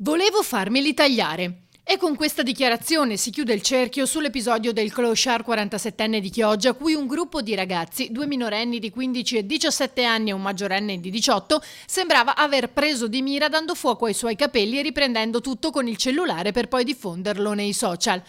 Volevo farmeli tagliare. E con questa dichiarazione si chiude il cerchio sull'episodio del clochard 47enne di Chioggia, a cui un gruppo di ragazzi, 2 minorenni di 15 e 17 anni e un maggiorenne di 18, sembrava aver preso di mira dando fuoco ai suoi capelli e riprendendo tutto con il cellulare per poi diffonderlo nei social.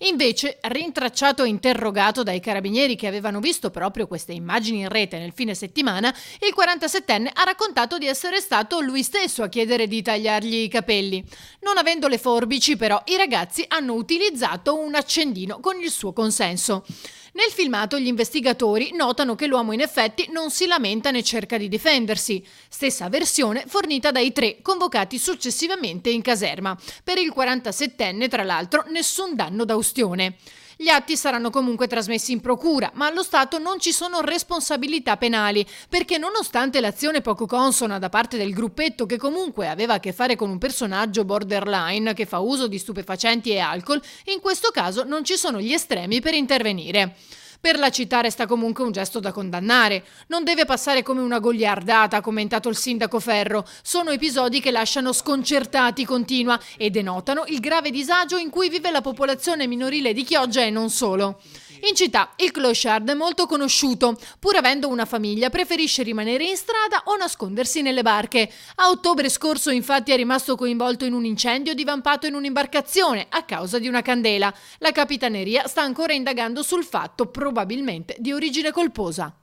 Invece, rintracciato e interrogato dai carabinieri che avevano visto proprio queste immagini in rete nel fine settimana, il 47enne ha raccontato di essere stato lui stesso a chiedere di tagliargli i capelli. Non avendo le forbici, però, i ragazzi hanno utilizzato un accendino con il suo consenso. Nel filmato gli investigatori notano che l'uomo in effetti non si lamenta né cerca di difendersi. Stessa versione fornita dai 3 convocati successivamente in caserma. Per il 47enne, tra l'altro, nessun danno da ustione. Gli atti saranno comunque trasmessi in procura, ma allo Stato non ci sono responsabilità penali, perché nonostante l'azione poco consona da parte del gruppetto che comunque aveva a che fare con un personaggio borderline che fa uso di stupefacenti e alcol, in questo caso non ci sono gli estremi per intervenire. Per la città resta comunque un gesto da condannare. Non deve passare come una goliardata, ha commentato il sindaco Ferro. Sono episodi che lasciano sconcertati, continua, e denotano il grave disagio in cui vive la popolazione minorile di Chioggia e non solo. In città il clochard è molto conosciuto. Pur avendo una famiglia, preferisce rimanere in strada o nascondersi nelle barche. A ottobre scorso, infatti, è rimasto coinvolto in un incendio divampato in un'imbarcazione a causa di una candela. La capitaneria sta ancora indagando sul fatto, probabilmente di origine colposa.